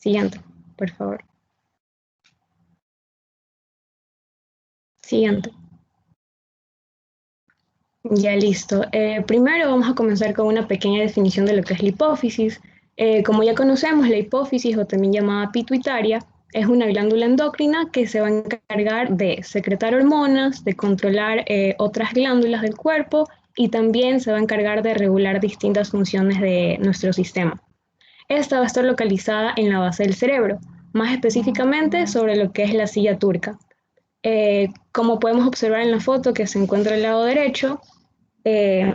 Siguiente, por favor. Siguiente. Ya listo. Primero vamos a comenzar con una pequeña definición de lo que es la hipófisis. Como ya conocemos, la hipófisis, o también llamada pituitaria, es una glándula endocrina que se va a encargar de secretar hormonas, de controlar otras glándulas del cuerpo y también se va a encargar de regular distintas funciones de nuestro sistema. Esta va a estar localizada en la base del cerebro, más específicamente sobre lo que es la silla turca. Como podemos observar en la foto que se encuentra al lado derecho, eh,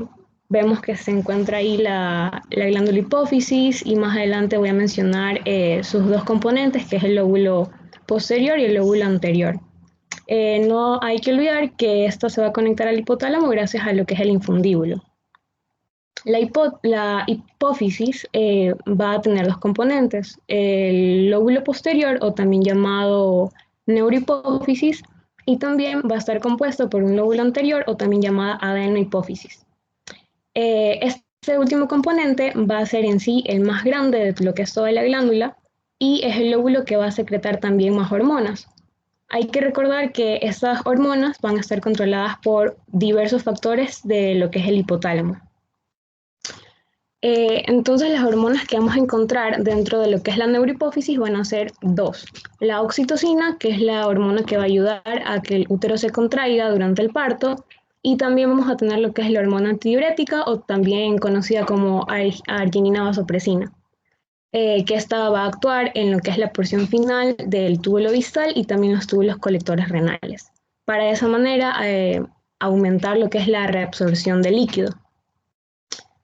vemos que se encuentra ahí la glándula hipófisis y más adelante voy a mencionar sus dos componentes, que es el lóbulo posterior y el lóbulo anterior. No hay que olvidar que esto se va a conectar al hipotálamo gracias a lo que es el infundíbulo. La hipófisis va a tener dos componentes, el lóbulo posterior, o también llamado neurohipófisis, y también va a estar compuesto por un lóbulo anterior, o también llamada adenohipófisis. Este último componente va a ser en sí el más grande de lo que es toda la glándula, y es el lóbulo que va a secretar también más hormonas. Hay que recordar que estas hormonas van a estar controladas por diversos factores de lo que es el hipotálamo. Entonces las hormonas que vamos a encontrar dentro de lo que es la neurohipófisis van a ser dos. La oxitocina, que es la hormona que va a ayudar a que el útero se contraiga durante el parto, y también vamos a tener lo que es la hormona antidiurética, o también conocida como arginina vasopresina, que esta va a actuar en lo que es la porción final del túbulo distal y también los túbulos colectores renales, para de esa manera aumentar lo que es la reabsorción de líquido.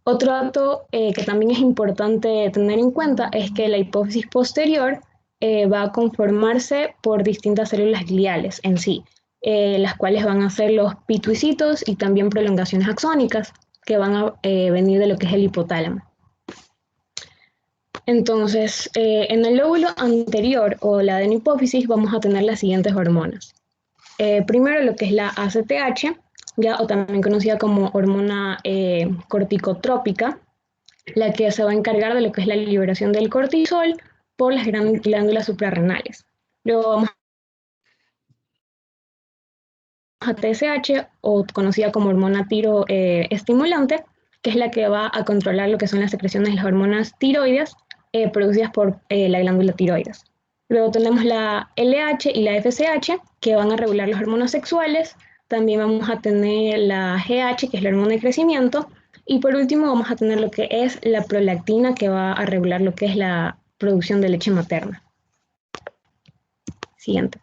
Otro dato que también es importante tener en cuenta es que la hipófisis posterior va a conformarse por distintas células gliales en sí, las cuales van a ser los pituicitos y también prolongaciones axónicas que van a venir de lo que es el hipotálamo. Entonces, en el lóbulo anterior o la adenohipófisis vamos a tener las siguientes hormonas. Primero lo que es la ACTH, ya, o también conocida como hormona corticotrópica, la que se va a encargar de lo que es la liberación del cortisol por las glándulas suprarrenales. Luego vamos a TSH, o conocida como hormona tiroestimulante, que es la que va a controlar lo que son las secreciones de las hormonas tiroides producidas por la glándula tiroides. Luego tenemos la LH y la FSH, que van a regular las hormonas sexuales. También vamos a tener la GH, que es la hormona de crecimiento. Y por último vamos a tener lo que es la prolactina, que va a regular lo que es la producción de leche materna. Siguiente.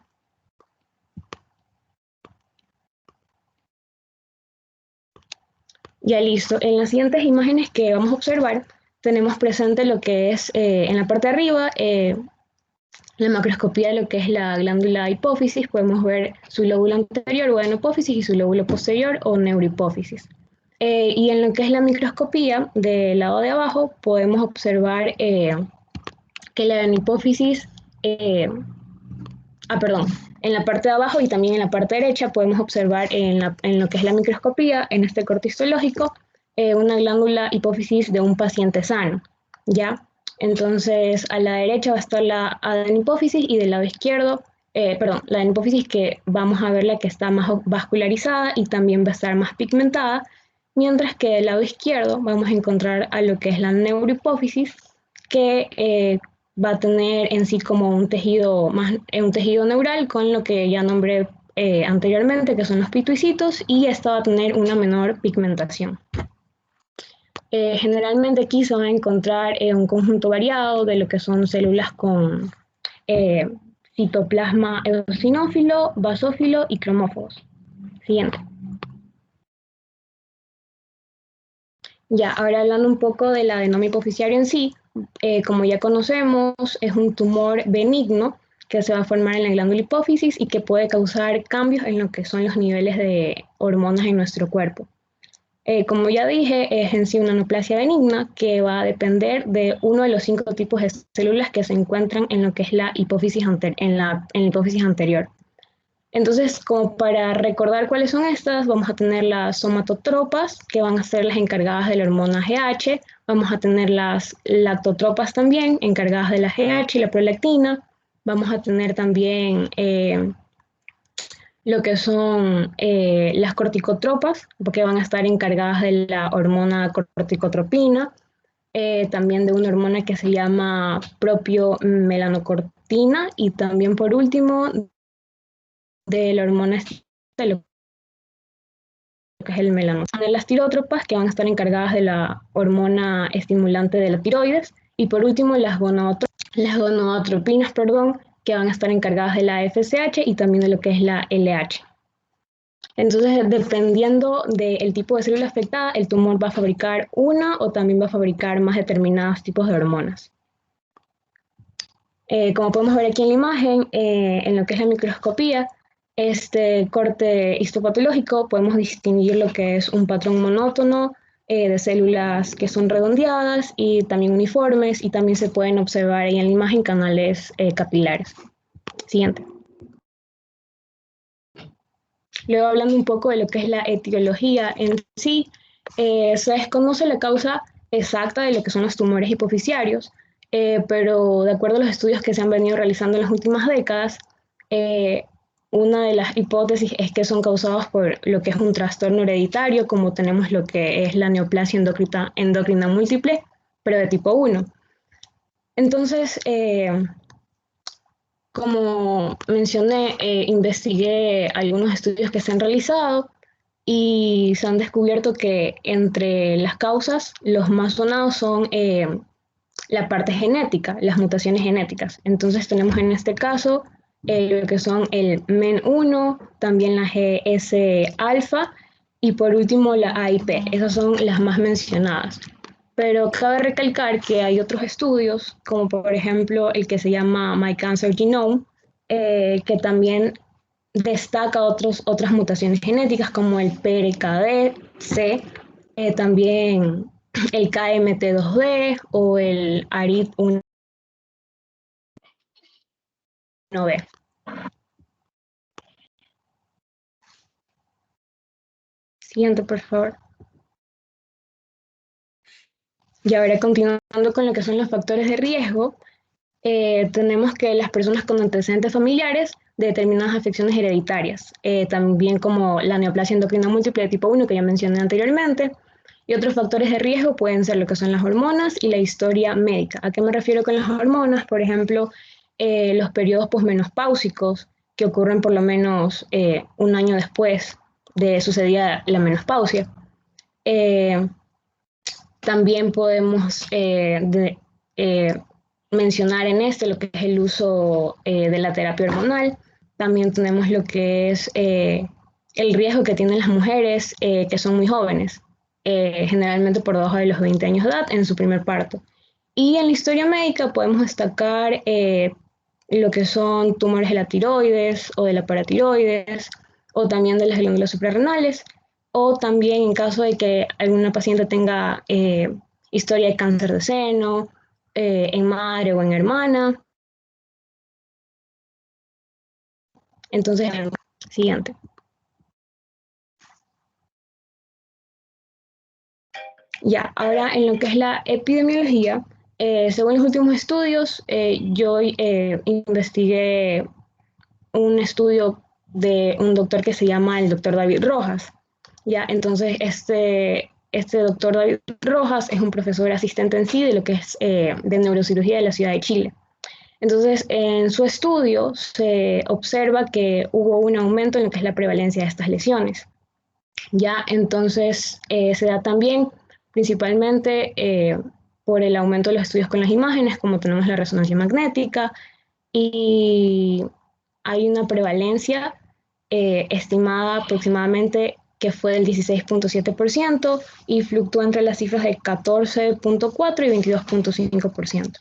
Ya listo. En las siguientes imágenes que vamos a observar, tenemos presente lo que es en la parte de arriba, la macroscopía de lo que es la glándula hipófisis. Podemos ver su lóbulo anterior o adenohipófisis y su lóbulo posterior o neurohipófisis. Y en lo que es la microscopía del lado de abajo podemos observar que la adenohipófisis, en la parte de abajo y también en la parte derecha podemos observar en lo que es la microscopía, en este corte histológico, una glándula hipófisis de un paciente sano, ¿ya? Entonces, a la derecha va a estar la adenohipófisis y del lado izquierdo, la adenohipófisis, que vamos a ver la que está más vascularizada y también va a estar más pigmentada, mientras que del lado izquierdo vamos a encontrar a lo que es la neurohipófisis, que va a tener en sí como un tejido neural con lo que ya nombré anteriormente, que son los pituicitos, y esta va a tener una menor pigmentación. Generalmente aquí se va a encontrar un conjunto variado de lo que son células con citoplasma eosinófilo, basófilo y cromóforos. Siguiente. Ya, ahora hablando un poco del adenoma hipoficiario en sí, como ya conocemos, es un tumor benigno que se va a formar en la glándula hipófisis y que puede causar cambios en lo que son los niveles de hormonas en nuestro cuerpo. Como ya dije, es en sí una neoplasia benigna que va a depender de uno de los 5 tipos de células que se encuentran en lo que es la hipófisis, en la hipófisis anterior. Entonces, como para recordar cuáles son estas, vamos a tener las somatotropas, que van a ser las encargadas de la hormona GH, vamos a tener las lactotropas también, encargadas de la GH y la prolactina, vamos a tener también lo que son las corticotropas, porque van a estar encargadas de la hormona corticotropina, también de una hormona que se llama propio melanocortina, y también por último de la hormona de lo que es el melanoma. Las tirótropas, que van a estar encargadas de la hormona estimulante de la tiroides, y por último las gonadotropinas, perdón, que van a estar encargadas de la FSH y también de lo que es la LH. Entonces, dependiendo del tipo de célula afectada, el tumor va a fabricar una o también va a fabricar más determinados tipos de hormonas. Como podemos ver aquí en la imagen, en lo que es la microscopía, este corte histopatológico podemos distinguir lo que es un patrón monótono de células que son redondeadas y también uniformes, y también se pueden observar ahí en la imagen canales capilares. Siguiente. Luego, hablando un poco de lo que es la etiología en sí, se desconoce la causa exacta de lo que son los tumores hipoficiarios, pero de acuerdo a los estudios que se han venido realizando en las últimas décadas, una de las hipótesis es que son causados por lo que es un trastorno hereditario, como tenemos lo que es la neoplasia endocrina múltiple, pero de tipo 1. Entonces, como mencioné, investigué algunos estudios que se han realizado y se han descubierto que entre las causas, los más sonados son la parte genética, las mutaciones genéticas. Entonces tenemos en este caso lo que son el MEN1, también la GS-alfa y por último la AIP. Esas son las más mencionadas. Pero cabe recalcar que hay otros estudios, como por ejemplo el que se llama My Cancer Genome, que también destaca otras mutaciones genéticas como el PRKD-C, también el KMT2D o el ARID1B. Siguiente, por favor. Y ahora, continuando con lo que son los factores de riesgo, tenemos que las personas con antecedentes familiares de determinadas afecciones hereditarias, también como la neoplasia endocrina múltiple de tipo 1 que ya mencioné anteriormente, y otros factores de riesgo pueden ser lo que son las hormonas y la historia médica. ¿A qué me refiero con las hormonas? Por ejemplo, los periodos posmenopáusicos que ocurren por lo menos un año después de sucedida la menopausia. También podemos mencionar en este lo que es el uso de la terapia hormonal. También tenemos lo que es el riesgo que tienen las mujeres que son muy jóvenes, generalmente por debajo de los 20 años de edad en su primer parto. Y en la historia médica podemos destacar lo que son tumores de la tiroides o de la paratiroides, o también de las glándulas suprarrenales, o también en caso de que alguna paciente tenga historia de cáncer de seno, en madre o en hermana. Entonces, siguiente. Ya, ahora en lo que es la epidemiología, según los últimos estudios, yo investigué un estudio de un doctor que se llama el doctor David Rojas. Ya, entonces este doctor David Rojas es un profesor asistente en sí de lo que es de neurocirugía de la ciudad de Chile. Entonces, en su estudio se observa que hubo un aumento en lo que es la prevalencia de estas lesiones. Ya, entonces se da también principalmente por el aumento de los estudios con las imágenes, como tenemos la resonancia magnética, y hay una prevalencia estimada aproximadamente que fue del 16.7% y fluctúa entre las cifras de 14.4 y 22.5%.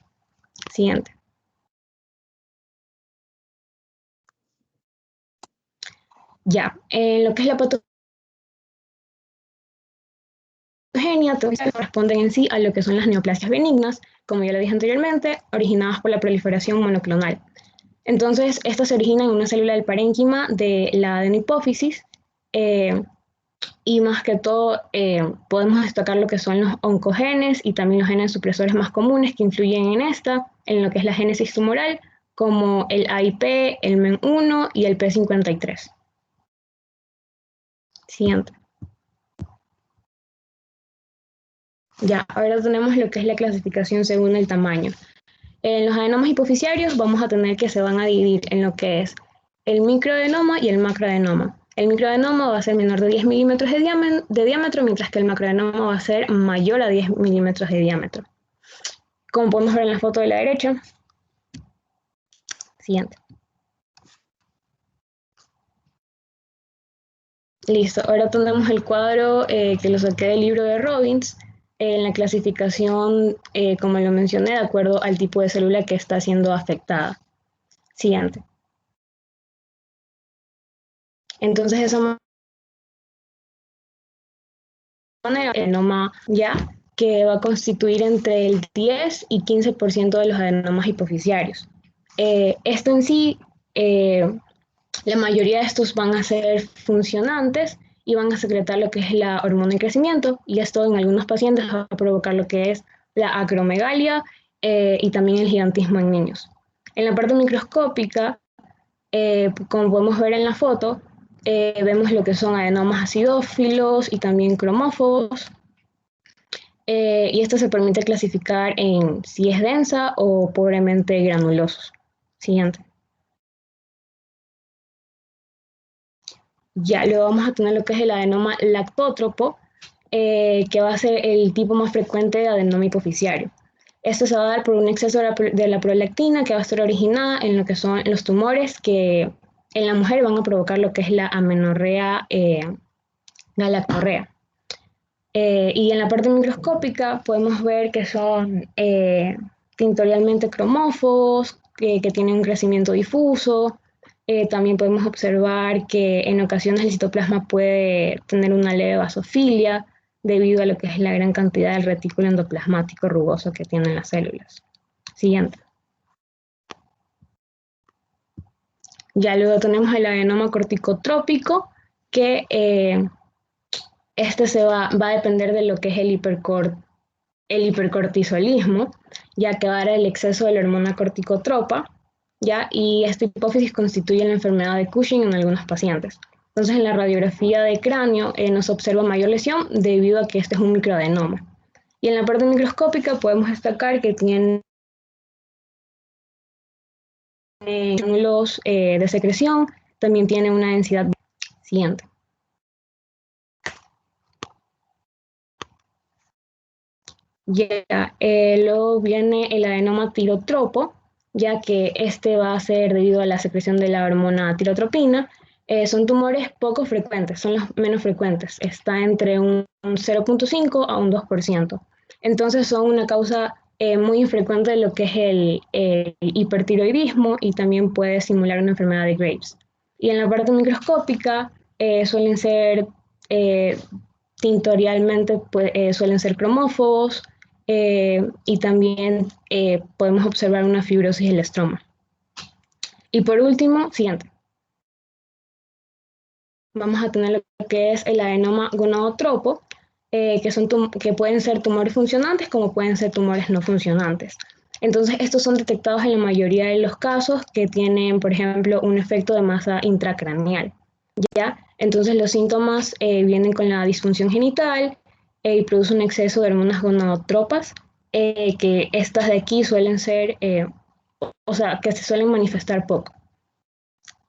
Siguiente. Ya, en lo que es la patogenia, corresponden en sí a lo que son las neoplasias benignas, como ya lo dije anteriormente, originadas por la proliferación monoclonal. Entonces, esta se origina en una célula del parénquima de la adenopófisis, y más que todo podemos destacar lo que son los oncogenes y también los genes supresores más comunes que influyen en esta, en lo que es la génesis tumoral, como el AIP, el MEN1 y el P53. Siguiente. Ya, ahora tenemos lo que es la clasificación según el tamaño. En los adenomas hipoficiarios vamos a tener que se van a dividir en lo que es el microadenoma y el macroadenoma. El microadenoma va a ser menor de 10 milímetros de diámetro, mientras que el macroadenoma va a ser mayor a 10 milímetros de diámetro. Como podemos ver en la foto de la derecha. Siguiente. Listo, ahora tenemos el cuadro que lo saqué del libro de Robbins, en la clasificación, como lo mencioné, de acuerdo al tipo de célula que está siendo afectada. Siguiente. Entonces, de esa manera, el adenoma ya que va a constituir entre el 10 y 15% de los adenomas hipoficiarios. Esto en sí, la mayoría de estos van a ser funcionantes y van a secretar lo que es la hormona de crecimiento, y esto en algunos pacientes va a provocar lo que es la acromegalia y también el gigantismo en niños. En la parte microscópica, como podemos ver en la foto, vemos lo que son adenomas acidófilos y también cromófobos, y esto se permite clasificar en si es densa o pobremente granulosos. Siguiente. Ya luego vamos a tener lo que es el adenoma lactótropo, que va a ser el tipo más frecuente de adenoma hipoficiario. Esto se va a dar por un exceso de la prolactina que va a estar originada en lo que son los tumores que en la mujer van a provocar lo que es la amenorrea galactorrea. Y en la parte microscópica podemos ver que son tintorialmente cromófobos, que tienen un crecimiento difuso. También podemos observar que en ocasiones el citoplasma puede tener una leve basofilia debido a lo que es la gran cantidad del retículo endoplasmático rugoso que tienen las células. Siguiente. Ya luego tenemos el adenoma corticotrópico, que este va a depender de lo que es el hipercortisolismo, ya que va a dar el exceso de la hormona corticotropa, ¿ya? Y esta hipófisis constituye la enfermedad de Cushing en algunos pacientes. Entonces, en la radiografía de cráneo no se observa mayor lesión debido a que este es un microadenoma. Y en la parte microscópica podemos destacar que tiene glóbulos de secreción, también tiene una densidad siguiente. Ya, luego viene el adenoma tirotropo, ya que este va a ser debido a la secreción de la hormona tirotropina. Son tumores poco frecuentes, son los menos frecuentes, está entre un 0.5 a un 2%. Entonces son una causa muy infrecuente de lo que es el hipertiroidismo, y también puede simular una enfermedad de Graves. Y en la parte microscópica suelen ser tintorialmente, suelen ser cromófobos, y también podemos observar una fibrosis del estroma. Y por último, siguiente. Vamos a tener lo que es el adenoma gonadotropo, que pueden ser tumores funcionantes como pueden ser tumores no funcionantes. Entonces, estos son detectados en la mayoría de los casos que tienen, por ejemplo, un efecto de masa intracraneal, ¿ya? Entonces, los síntomas vienen con la disfunción genital y produce un exceso de hormonas gonadotropas, que estas de aquí suelen ser, o sea, que se suelen manifestar poco.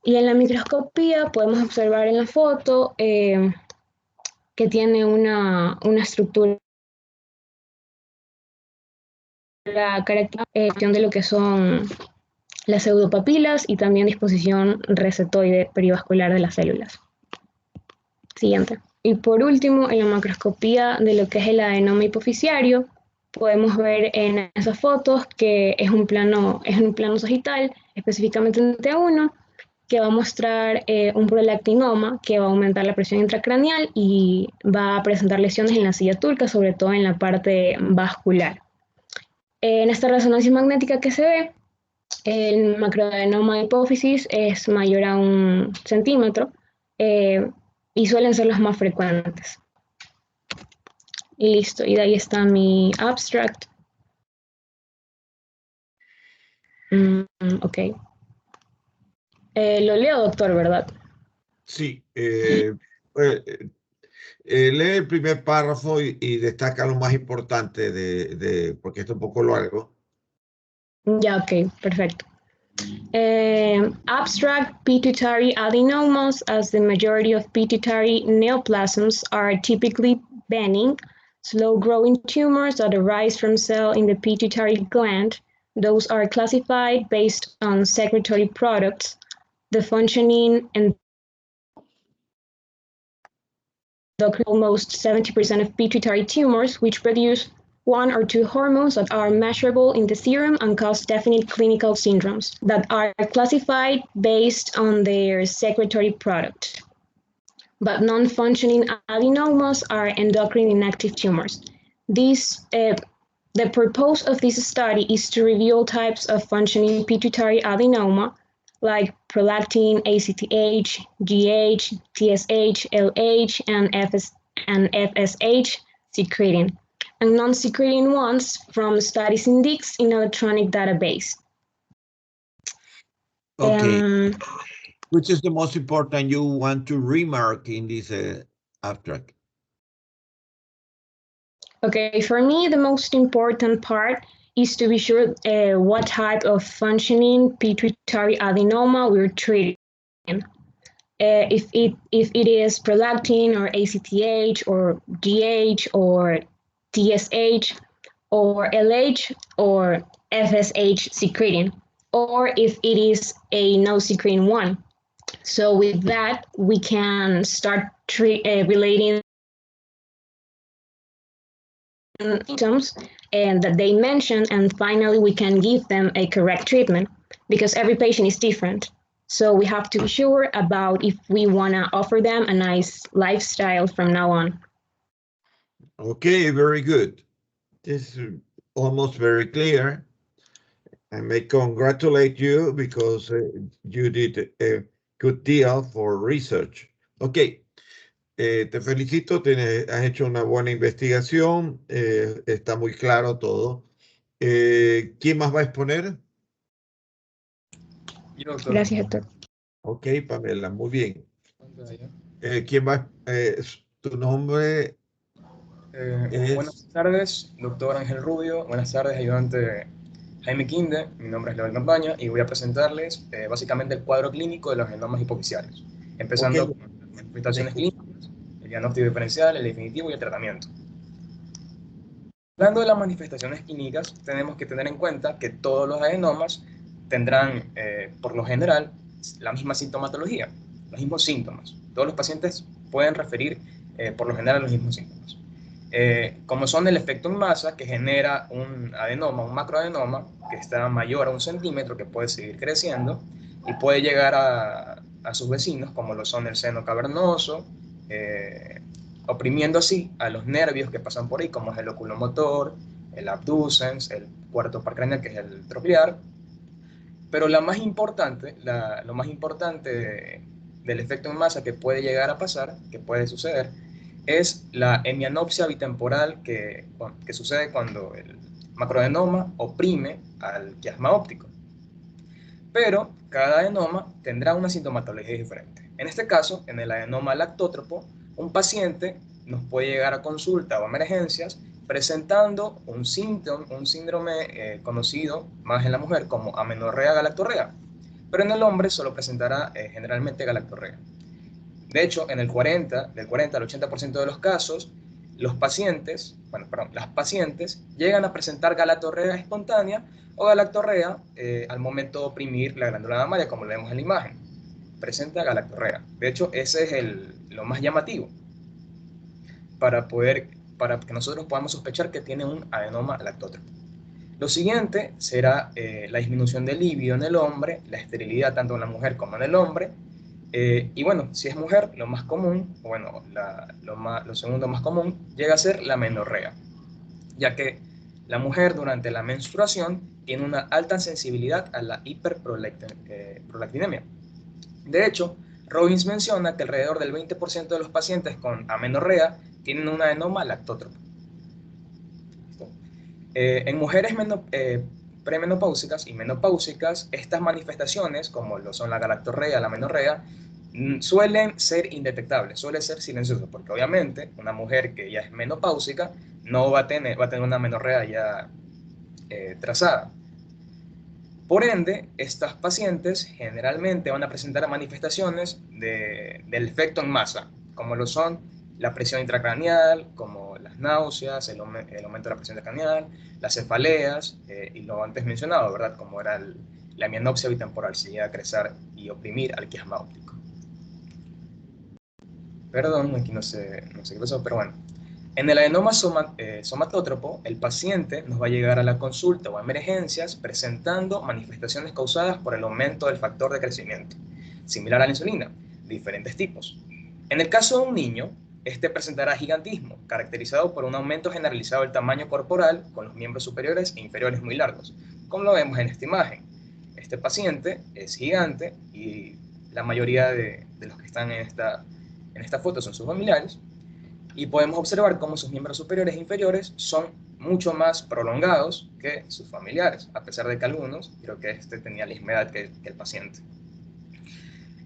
Y en la microscopía podemos observar en la foto que tiene una estructura característica de lo que son las pseudopapilas y también disposición recetoide perivascular de las células. Siguiente. Y por último, en la macroscopía de lo que es el adenoma hipoficiario, podemos ver en esas fotos que es un plano sagital, específicamente en T1, que va a mostrar un prolactinoma que va a aumentar la presión intracraneal y va a presentar lesiones en la silla turca, sobre todo en la parte vascular. En esta resonancia magnética que se ve, El macroadenoma hipófisis es mayor a 1 centímetro eh, y suelen ser los más frecuentes. Y listo, y de ahí está mi abstract. Ok. Lo leo, doctor, ¿verdad? Sí. Lee el primer párrafo y destaca lo más importante porque esto es un poco largo. Ya, ok, perfecto. Abstract pituitary adenomas, as the majority of pituitary neoplasms are typically benign, slow-growing tumors that arise from cells in the pituitary gland. Those are classified based on secretory products, the functioning and almost 70% of pituitary tumors, which produce 1 or 2 hormones that are measurable in the serum and cause definite clinical syndromes that are classified based on their secretory product. But non-functioning adenomas are endocrine inactive tumors. The purpose of this study is to reveal types of functioning pituitary adenoma like prolactin, ACTH, GH, TSH, LH, and FSH secreting, and non-secreting ones from studies indexed in electronic database. Okay. Which is the most important you want to remark in this abstract? Okay, for me, the most important part is to be sure what type of functioning pituitary adenoma we're treating. If it is prolactin or ACTH or GH or TSH or LH or FSH secreting, or if it is a no secreting one. So with that, we can start relating symptoms and that they mention, and finally we can give them a correct treatment because every patient is different. So we have to be sure about if we want to offer them a nice lifestyle from now on. Okay, very good. This is almost very clear. I may congratulate you because you did a good deal for research. Okay, te felicito, has hecho una buena investigación, está muy claro todo. ¿Quién más va a exponer? Yo, doctor. Gracias, doctor. Ok, Pamela, muy bien. ¿Quién va? Tu nombre es... Buenas tardes, doctor Ángel Rubio. Buenas tardes, ayudante Jaime Quinde. Mi nombre es Leonel Campaña y voy a presentarles básicamente el cuadro clínico de los adenomas hipofisiales, empezando Ok. con las manifestaciones clínicas, el diagnóstico diferencial, el definitivo y el tratamiento. Hablando de las manifestaciones clínicas, tenemos que tener en cuenta que todos los adenomas tendrán, por lo general, la misma sintomatología, los mismos síntomas. Todos los pacientes pueden referir, por lo general, los mismos síntomas. Como son el efecto en masa, que genera un adenoma, un macroadenoma, que está mayor a 1 centímetro, que puede seguir creciendo y puede llegar a sus vecinos, como lo son el seno cavernoso, oprimiendo así a los nervios que pasan por ahí, como es el oculomotor, el abducens, el cuarto par craneal, que es el troclear. Pero lo más importante del efecto en masa que puede llegar a pasar, que puede suceder, es la hemianopsia bitemporal que sucede cuando el macroadenoma oprime al quiasma óptico. Pero cada adenoma tendrá una sintomatología diferente. En este caso, en el adenoma lactótropo, un paciente nos puede llegar a consulta o emergencias presentando un síndrome conocido más en la mujer como amenorrea galactorrea, pero en el hombre solo presentará generalmente galactorrea. De hecho, del 40 al 80% de los casos, las pacientes llegan a presentar galactorrea espontánea o galactorrea al momento de oprimir la glándula mamaria, como lo vemos en la imagen. Presenta galactorrea. De hecho, ese es lo más llamativo para que nosotros podamos sospechar que tiene un adenoma lactótropo. Lo siguiente será la disminución del líbido en el hombre, la esterilidad tanto en la mujer como en el hombre. Y bueno, si es mujer, lo más común, lo segundo más común, llega a ser la menorrea, ya que La mujer durante la menstruación tiene una alta sensibilidad a la hiperprolactinemia. De hecho, Robbins menciona que alrededor del 20% de los pacientes con amenorrea tienen un adenoma lactótropo. En mujeres premenopáusicas y menopáusicas, estas manifestaciones, como lo son la galactorrea, la amenorrea, suelen ser indetectables, suelen ser silenciosas, porque obviamente una mujer que ya es menopáusica no va a tener una amenorrea ya trazada. Por ende, estas pacientes generalmente van a presentar manifestaciones del efecto en masa, como lo son la presión intracraneal, como las náuseas, el aumento de la presión intracraneal, las cefaleas, y lo antes mencionado, ¿verdad? Como era la mianopsia bitemporal, si llega a crecer y oprimir al quiasma óptico. Perdón, aquí no sé qué pasó, pero bueno. En el adenoma somatótropo, el paciente nos va a llegar a la consulta o a emergencias presentando manifestaciones causadas por el aumento del factor de crecimiento, similar a la insulina, de diferentes tipos. En el caso de un niño, este presentará gigantismo, caracterizado por un aumento generalizado del tamaño corporal, con los miembros superiores e inferiores muy largos, como lo vemos en esta imagen. Este paciente es gigante y la mayoría de los que están en esta foto son sus familiares, y podemos observar cómo sus miembros superiores e inferiores son mucho más prolongados que sus familiares, a pesar de que algunos, creo que este tenía la misma edad que el paciente.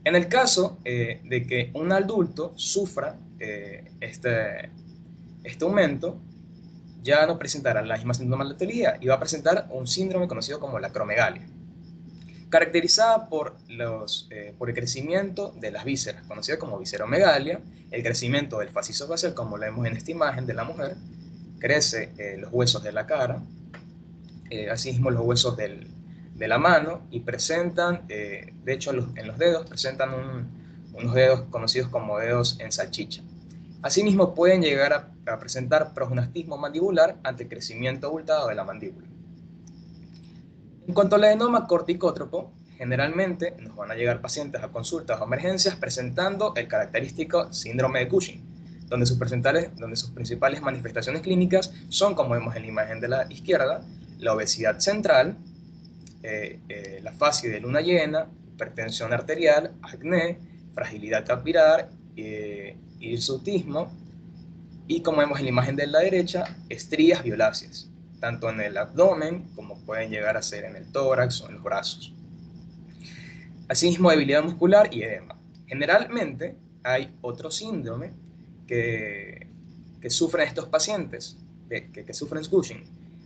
En el caso de que un adulto sufra este aumento, ya no presentará la misma sintomatología y va a presentar un síndrome conocido como la acromegalia, caracterizada por el crecimiento de las vísceras, conocida como visceromegalia, el crecimiento del fascisto facial, como lo vemos en esta imagen de la mujer, crece los huesos de la cara, asimismo los huesos de la mano, y presentan, de hecho en los dedos, presentan unos dedos conocidos como dedos en salchicha. Asimismo pueden llegar a presentar prognastismo mandibular ante el crecimiento abultado de la mandíbula. En cuanto al adenoma corticótropo, generalmente nos van a llegar pacientes a consultas o emergencias presentando el característico síndrome de Cushing, donde sus principales manifestaciones clínicas son, como vemos en la imagen de la izquierda, la obesidad central, la fase de luna llena, hipertensión arterial, acné, fragilidad capilar, hirsutismo, y como vemos en la imagen de la derecha, estrías violáceas, tanto en el abdomen como pueden llegar a ser en el tórax o en los brazos. Asimismo, debilidad muscular y edema. Generalmente hay otro síndrome que sufren estos pacientes, que sufren Cushing,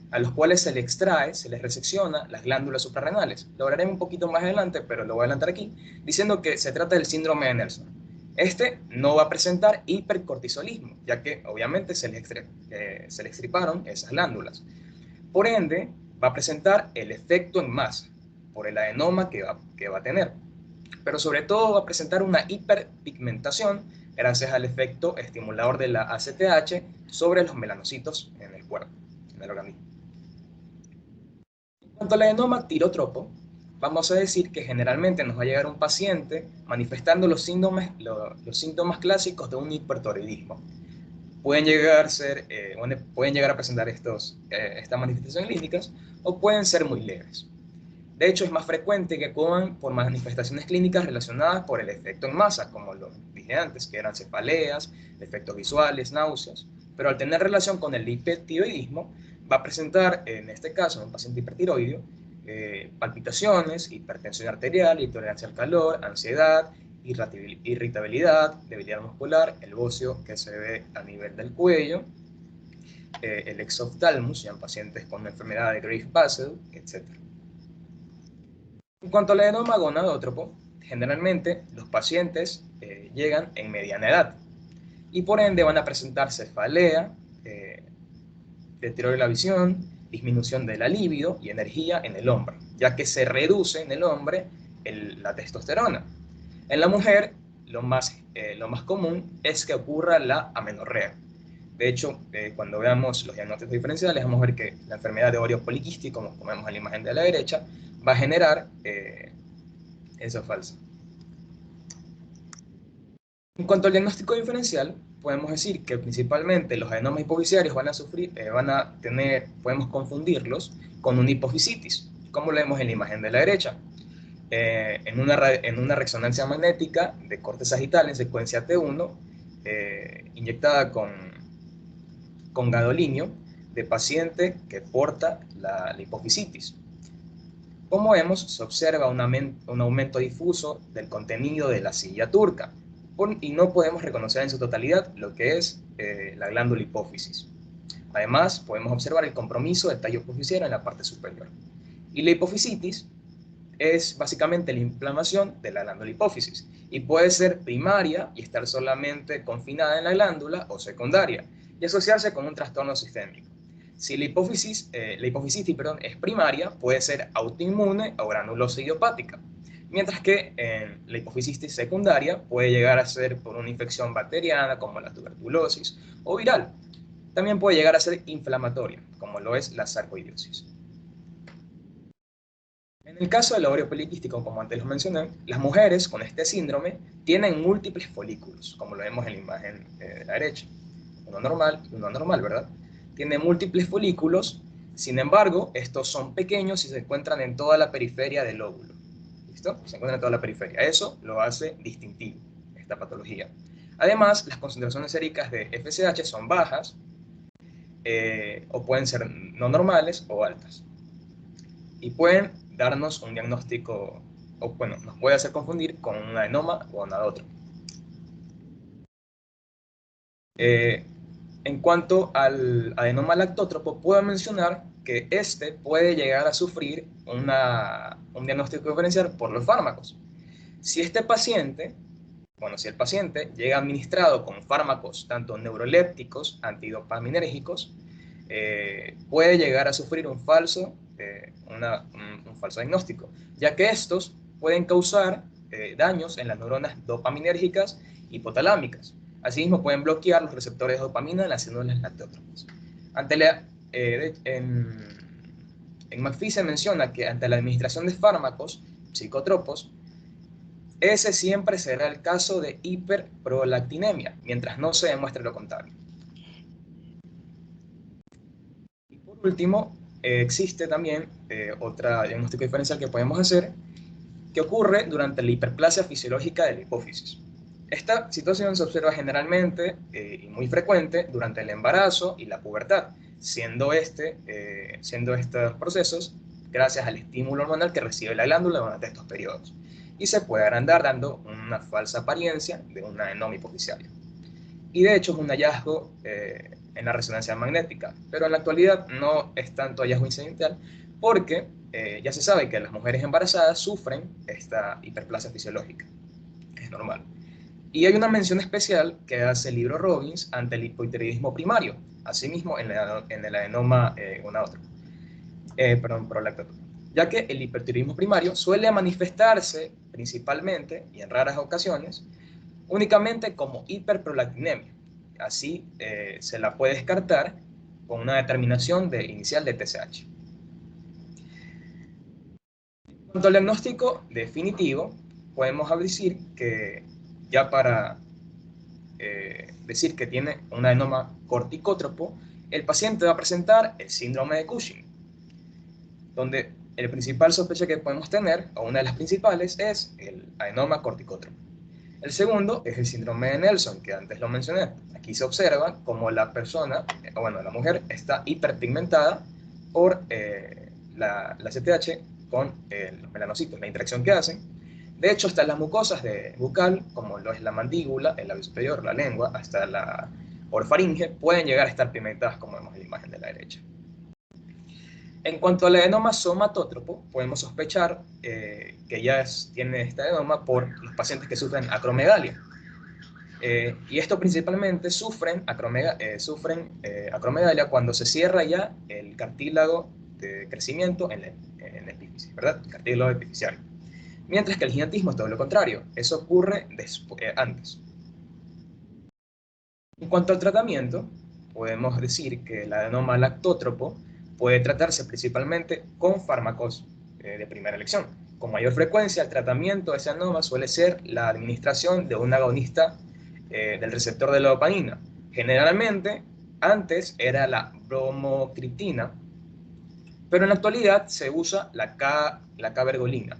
a los cuales se les extrae, se les resecciona las glándulas suprarrenales. Lo hablaremos un poquito más adelante, pero lo voy a adelantar aquí, diciendo que se trata del síndrome de Nelson. Este no va a presentar hipercortisolismo, ya que obviamente se le extirparon esas glándulas. Por ende, va a presentar el efecto en masa, por el adenoma que va a tener. Pero sobre todo va a presentar una hiperpigmentación gracias al efecto estimulador de la ACTH sobre los melanocitos en el cuerpo, en el organismo. En cuanto al adenoma tirotropo, vamos a decir que generalmente nos va a llegar un paciente manifestando los síntomas clásicos de un hipertiroidismo. Pueden llegar a presentar estas manifestaciones clínicas o pueden ser muy leves. De hecho, es más frecuente que acudan por manifestaciones clínicas relacionadas por el efecto en masa, como lo dije antes, que eran cefaleas, efectos visuales, náuseas, pero al tener relación con el hipertiroidismo, va a presentar, en este caso, en un paciente hipertiroideo, palpitaciones, hipertensión arterial, intolerancia al calor, ansiedad, irritabilidad, debilidad muscular, el bocio que se ve a nivel del cuello, el exophthalmos, ya en pacientes con enfermedad de Graves-Bassel, etc. En cuanto al adenoma gonadótropo, generalmente los pacientes llegan en mediana edad y por ende van a presentar cefalea, deterioro de la visión, disminución de la libido y energía en el hombre, ya que se reduce en el hombre la testosterona. En la mujer, lo más común es que ocurra la amenorrea. De hecho, cuando veamos los diagnósticos diferenciales, vamos a ver que la enfermedad de ovario poliquístico, como vemos en la imagen de la derecha, va a generar eso falso. En cuanto al diagnóstico diferencial, podemos decir que principalmente los adenomas hipofisiarios podemos confundirlos con una hipofisitis, como lo vemos en la imagen de la derecha. En una resonancia magnética de corte sagital en secuencia T1, inyectada con gadolinio de paciente que porta la hipofisitis. Como vemos, se observa un aumento difuso del contenido de la silla turca, y no podemos reconocer en su totalidad lo que es la glándula hipófisis. Además, podemos observar el compromiso del tallo hipofisiario en la parte superior. Y la hipofisitis es básicamente la inflamación de la glándula hipófisis, y puede ser primaria y estar solamente confinada en la glándula, o secundaria, y asociarse con un trastorno sistémico. Si la hipofisitis es primaria, puede ser autoinmune o granulosa idiopática, mientras que la hipofisitis secundaria puede llegar a ser por una infección bacteriana, como la tuberculosis, o viral. También puede llegar a ser inflamatoria, como lo es la sarcoidosis. En el caso del ovario poliquístico, como antes lo mencioné, las mujeres con este síndrome tienen múltiples folículos, como lo vemos en la imagen de la derecha. Uno normal y uno anormal, ¿verdad? Tiene múltiples folículos, sin embargo, estos son pequeños y se encuentran en toda la periferia del óvulo. ¿Listo? Se encuentran en toda la periferia. Eso lo hace distintivo, esta patología. Además, las concentraciones séricas de FSH son bajas, o pueden ser no normales o altas. Y pueden darnos un diagnóstico, o bueno, nos puede hacer confundir con un adenoma o un adótropo. En cuanto al adenoma lactótropo, puedo mencionar que este puede llegar a sufrir un diagnóstico diferencial por los fármacos. Si el paciente llega administrado con fármacos tanto neurolépticos, antidopaminérgicos, puede llegar a sufrir un falso diagnóstico, ya que estos pueden causar daños en las neuronas dopaminérgicas hipotalámicas. Asimismo, pueden bloquear los receptores de dopamina en las células lactótropas. En McPhee se menciona que ante la administración de fármacos psicotropos, ese siempre será el caso de hiperprolactinemia, mientras no se demuestre lo contrario. Y por último, existe también otro diagnóstico diferencial que podemos hacer, que ocurre durante la hiperplasia fisiológica de la hipófisis. Esta situación se observa generalmente y muy frecuente durante el embarazo y la pubertad, siendo estos procesos gracias al estímulo hormonal que recibe la glándula durante estos periodos, y se puede agrandar dando una falsa apariencia de un adenoma hipofisiario. Y de hecho es un hallazgo en la resonancia magnética, pero en la actualidad no es tanto hallazgo incidental, porque ya se sabe que las mujeres embarazadas sufren esta hiperplasia fisiológica, es normal. Y hay una mención especial que hace el libro Robbins ante el hipotiroidismo primario, asimismo en el adenoma prolactato, ya que el hipertiroidismo primario suele manifestarse principalmente, y en raras ocasiones, únicamente como hiperprolactinemia. Así se la puede descartar con una determinación inicial de TSH. En cuanto al diagnóstico definitivo, podemos decir que ya para decir que tiene un adenoma corticótropo, el paciente va a presentar el síndrome de Cushing, donde el principal sospecha que podemos tener, o una de las principales, es el adenoma corticótropo. El segundo es el síndrome de Nelson, que antes lo mencioné. Aquí se observa como la mujer está hiperpigmentada por la CTH con los melanocitos, la interacción que hacen. De hecho, hasta las mucosas bucal, como lo es la mandíbula, el labio superior, la lengua, hasta la orofaringe, pueden llegar a estar pigmentadas, como vemos en la imagen de la derecha. En cuanto al adenoma somatótropo, podemos sospechar que ya tiene este adenoma por los pacientes que sufren acromegalia. Y esto principalmente sufren acromegalia cuando se cierra ya el cartílago de crecimiento en la epífisis, ¿verdad? El cartílago epifisiario. Mientras que el gigantismo es todo lo contrario, eso ocurre antes. En cuanto al tratamiento, podemos decir que el adenoma lactótropo puede tratarse principalmente con fármacos de primera elección. Con mayor frecuencia, el tratamiento de ese adenoma suele ser la administración de un agonista del receptor de la dopamina. Generalmente, antes era la bromocriptina, pero en la actualidad se usa la cabergolina,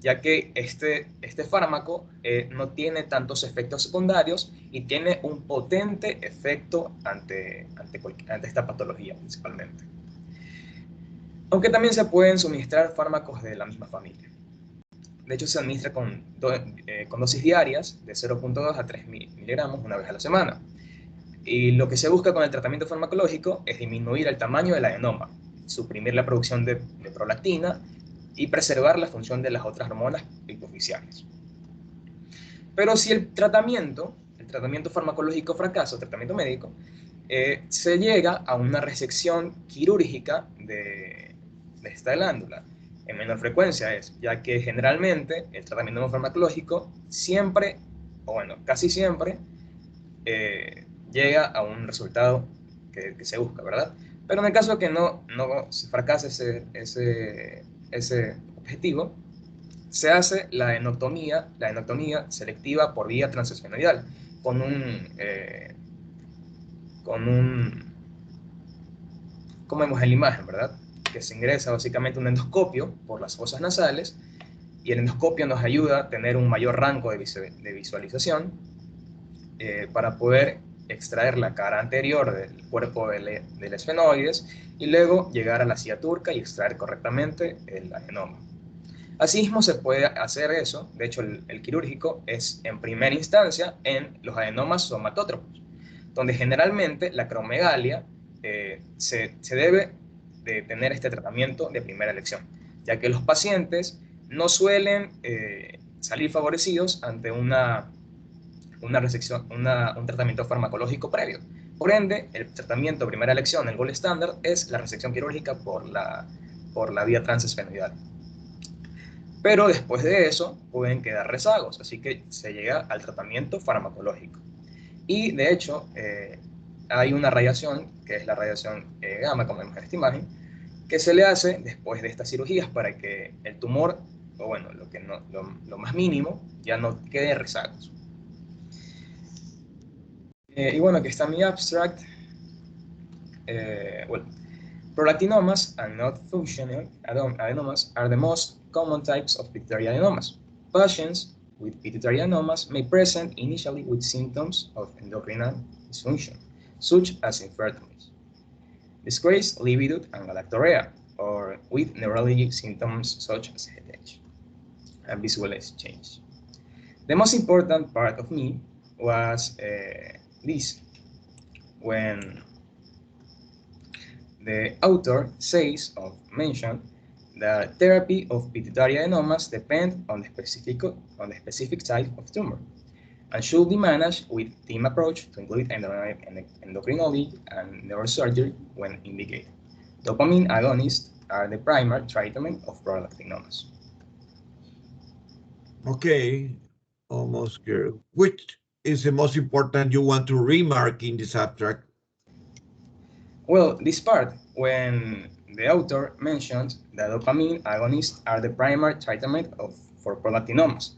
ya que este fármaco no tiene tantos efectos secundarios y tiene un potente efecto ante esta patología principalmente. Aunque también se pueden suministrar fármacos de la misma familia. De hecho, se administra con dosis diarias de 0.2 a 3 miligramos una vez a la semana. Y lo que se busca con el tratamiento farmacológico es disminuir el tamaño del adenoma, suprimir la producción de prolactina y preservar la función de las otras hormonas hipofisiales. Pero si el tratamiento farmacológico fracasa, el tratamiento médico, se llega a una resección quirúrgica de esta glándula, en menor frecuencia ya que generalmente el tratamiento farmacológico siempre, o bueno, casi siempre, llega a un resultado que se busca, ¿verdad? Pero en el caso que no se fracase ese objetivo, se hace la adenoctomía selectiva por vía transesfenoidal, como vemos en la imagen, ¿verdad? Que se ingresa básicamente un endoscopio por las fosas nasales, y el endoscopio nos ayuda a tener un mayor rango de visualización para poder extraer la cara anterior del cuerpo del esfenoides y luego llegar a la silla turca y extraer correctamente el adenoma. Asimismo se puede hacer eso, de hecho el quirúrgico es en primera instancia en los adenomas somatótropos, donde generalmente la acromegalia se debe de tener este tratamiento de primera elección, ya que los pacientes no suelen salir favorecidos ante un tratamiento farmacológico previo. Por ende, el tratamiento de primera elección, el gold estándar, es la resección quirúrgica por la vía transesfenoidal. Pero después de eso pueden quedar rezagos, así que se llega al tratamiento farmacológico. Y de hecho, hay una radiación, que es la radiación gamma, como vemos en esta imagen, que se le hace después de estas cirugías para que el tumor, o bueno, lo más mínimo, ya no quede rezagos. Y bueno, aquí está mi abstract. Well, prolactinomas and not functional adenomas are the most common types of pituitary adenomas. Patients with pituitary adenomas may present initially with symptoms of endocrine dysfunction, such as infertility, decreased libido and galactorrhea, or with neurologic symptoms such as headache and visual change. The most important part of me was this, when the author mentioned that therapy of pituitary adenomas depend on the specific type of tumor and should be managed with team approach to include endocrinology and neurosurgery when indicated. Dopamine agonists are the primary treatment of prolactinomas. Okay, almost good. Which is the most important you want to remark in this abstract? Well, this part, when the author mentioned that dopamine agonists are the primary treatment for prolactinomas,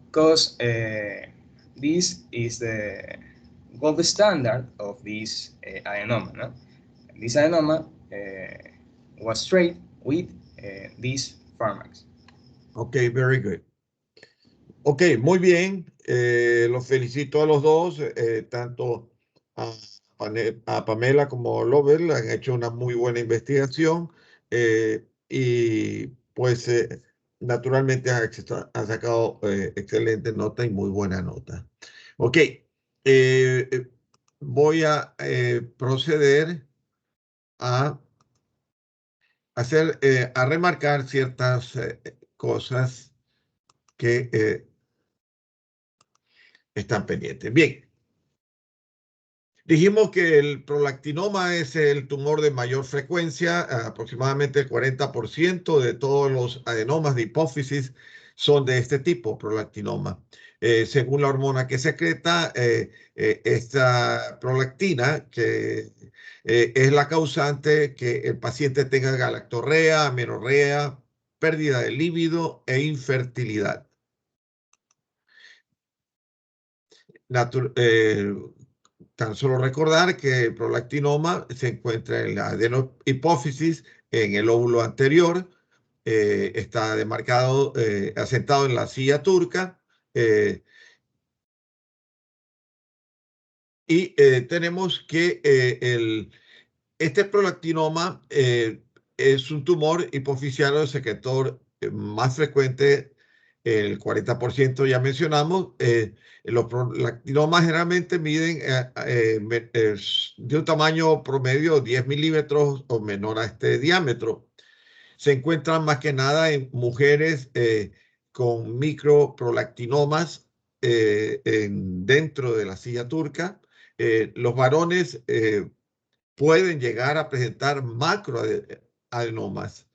because this is the gold standard of this adenoma. No? This adenoma was treated with these pharmacs. Okay, very good. Ok, muy bien. Los felicito a los dos, tanto a Pamela como a Lovell. Han hecho una muy buena investigación y pues naturalmente han sacado excelente nota y muy buena nota. Ok, voy a proceder a a remarcar ciertas cosas que están pendientes. Bien. Dijimos que el prolactinoma es el tumor de mayor frecuencia, aproximadamente el 40% de todos los adenomas de hipófisis son de este tipo, prolactinoma. Según la hormona que secreta, esta prolactina, que es la causante que el paciente tenga galactorrea, amenorrea, pérdida de líbido e infertilidad. Tan solo recordar que el prolactinoma se encuentra en la adenohipófisis, en el óvulo anterior, está demarcado, asentado en la silla turca, y tenemos que este prolactinoma es un tumor hipofisiario del secretor más frecuente, el 40% ya mencionamos. Los prolactinomas generalmente miden de un tamaño promedio 10 milímetros o menor a este diámetro. Se encuentran más que nada en mujeres con microprolactinomas dentro de la silla turca. Los varones pueden llegar a presentar macroadenomas,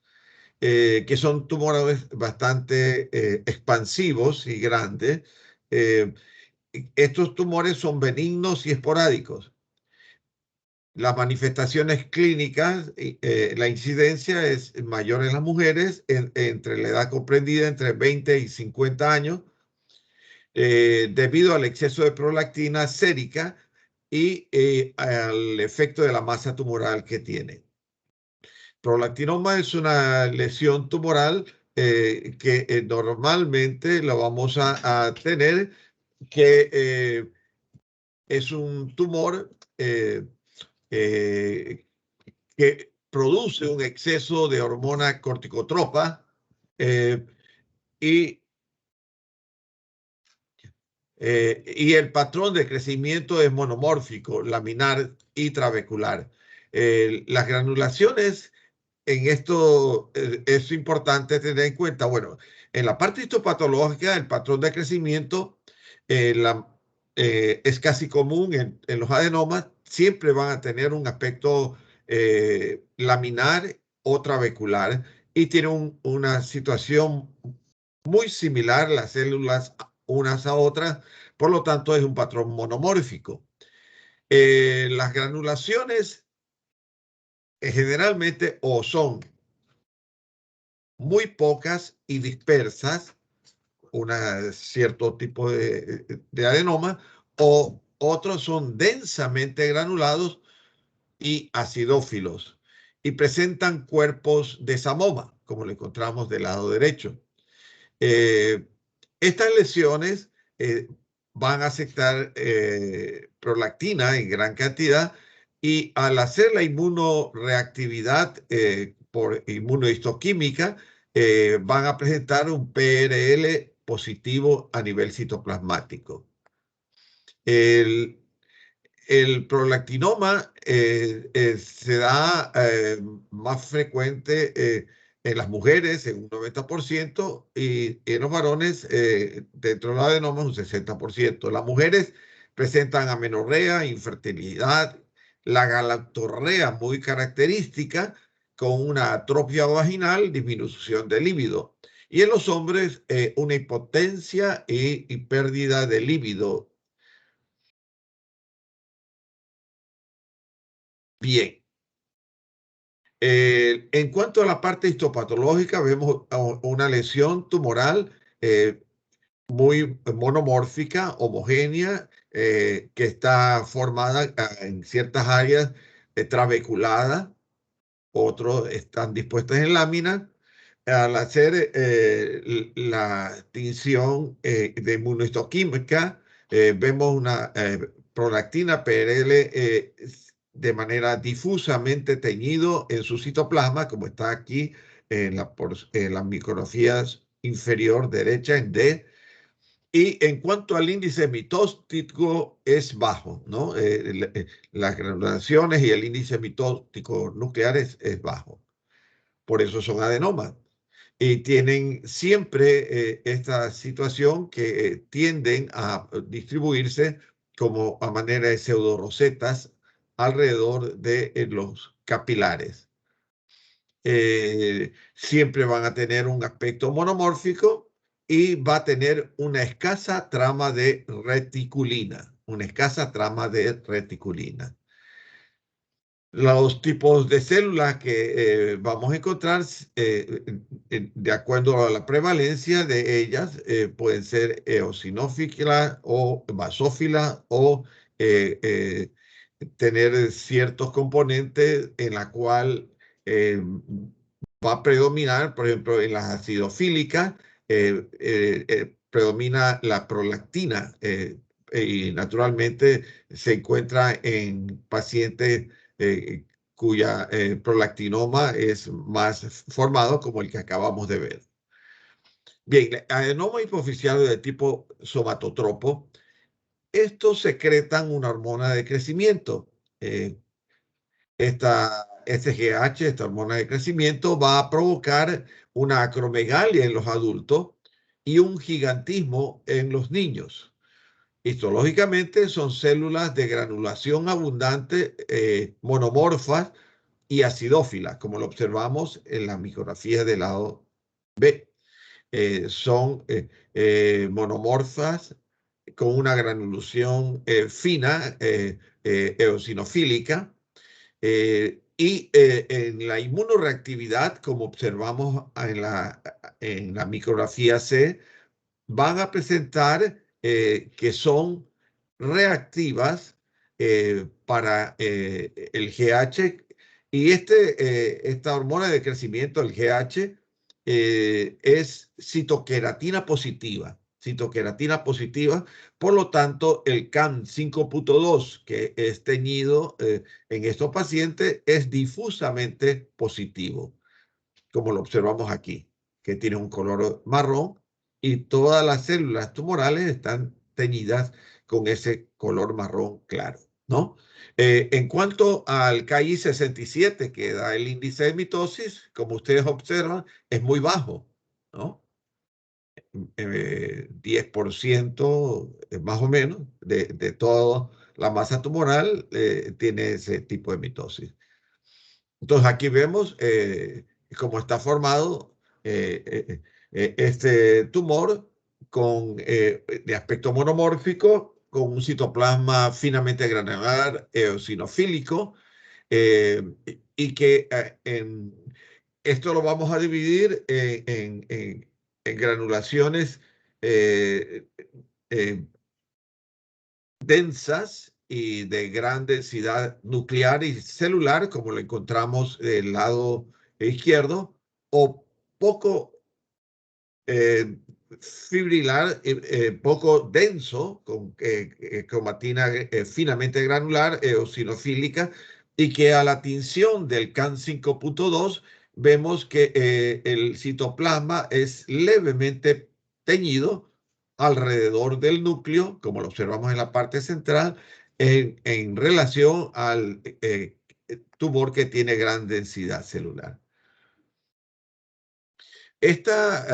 que son tumores bastante expansivos y grandes. Eh, Estos tumores son benignos y esporádicos. Las manifestaciones clínicas, la incidencia es mayor en las mujeres entre la edad comprendida entre 20 y 50 años, debido al exceso de prolactina sérica y al efecto de la masa tumoral que tiene. Prolactinoma es una lesión tumoral que normalmente lo vamos a tener, que es un tumor que produce un exceso de hormona corticotropa y el patrón de crecimiento es monomórfico, laminar y trabecular. Las granulaciones, en esto es importante tener en cuenta, bueno, en la parte histopatológica, el patrón de crecimiento es casi común en los adenomas, siempre van a tener un aspecto laminar o trabecular y tiene una situación muy similar las células unas a otras, por lo tanto es un patrón monomórfico. Las granulaciones generalmente o son muy pocas y dispersas, un cierto tipo de adenoma, o otros son densamente granulados y acidófilos y presentan cuerpos de samoma, como lo encontramos del lado derecho. Estas lesiones van a aceptar prolactina en gran cantidad y al hacer la inmunoreactividad por inmunohistoquímica van a presentar un PRL positivo a nivel citoplasmático. El prolactinoma se da más frecuente en las mujeres en un 90% y en los varones dentro de los adenomas un 60%. Las mujeres presentan amenorrea, infertilidad, la galactorrea muy característica con una atrofia vaginal, disminución de líbido. Y en los hombres una impotencia y pérdida de líbido. Bien. En cuanto a la parte histopatológica, vemos una lesión tumoral muy monomórfica, homogénea, que está formada en ciertas áreas trabeculadas, otros están dispuestas en láminas. Al hacer la tinción de inmunohistoquímica, vemos una prolactina PRL de manera difusamente teñido en su citoplasma, como está aquí en la micrografía inferior derecha en D. Y en cuanto al índice mitótico es bajo, ¿no? Las granulaciones y el índice mitótico nuclear es bajo. Por eso son adenomas. Y tienen siempre esta situación que tienden a distribuirse como a manera de pseudorosetas alrededor de los capilares. Siempre van a tener un aspecto monomórfico y va a tener una escasa trama de reticulina, una escasa trama de reticulina. Los tipos de células que vamos a encontrar, de acuerdo a la prevalencia de ellas, pueden ser eosinófilas o basófilas o tener ciertos componentes en la cual va a predominar, por ejemplo, en las acidofílicas, predomina la prolactina y naturalmente se encuentra en pacientes cuya prolactinoma es más formado como el que acabamos de ver. Bien, adenoma hipoficiario de tipo somatotropo, estos secretan una hormona de crecimiento. Este GH, esta hormona de crecimiento, va a provocar una acromegalia en los adultos y un gigantismo en los niños. Histológicamente son células de granulación abundante, monomorfas y acidófilas, como lo observamos en la micrografía del lado B. Son monomorfas con una granulación fina, eosinofílica, y en la inmunoreactividad, como observamos en la micrografía C, van a presentar que son reactivas para el GH, y esta hormona de crecimiento, el GH, es citoqueratina positiva. Por lo tanto, el CAM 5.2 que es teñido en estos pacientes es difusamente positivo, como lo observamos aquí, que tiene un color marrón y todas las células tumorales están teñidas con ese color marrón claro, ¿no? En cuanto al KI67, que da el índice de mitosis, como ustedes observan, es muy bajo, ¿no? 10% más o menos de toda la masa tumoral tiene ese tipo de mitosis. Entonces aquí vemos cómo está formado este tumor de aspecto monomórfico, con un citoplasma finamente granular eosinofílico, y que esto lo vamos a dividir en granulaciones densas y de gran densidad nuclear y celular, como lo encontramos del lado izquierdo, o poco fibrilar, poco denso, con cromatina finamente granular, eosinofílica, y que a la tinción del CAN 5.2 vemos que el citoplasma es levemente teñido alrededor del núcleo, como lo observamos en la parte central, en relación al tumor que tiene gran densidad celular. Esta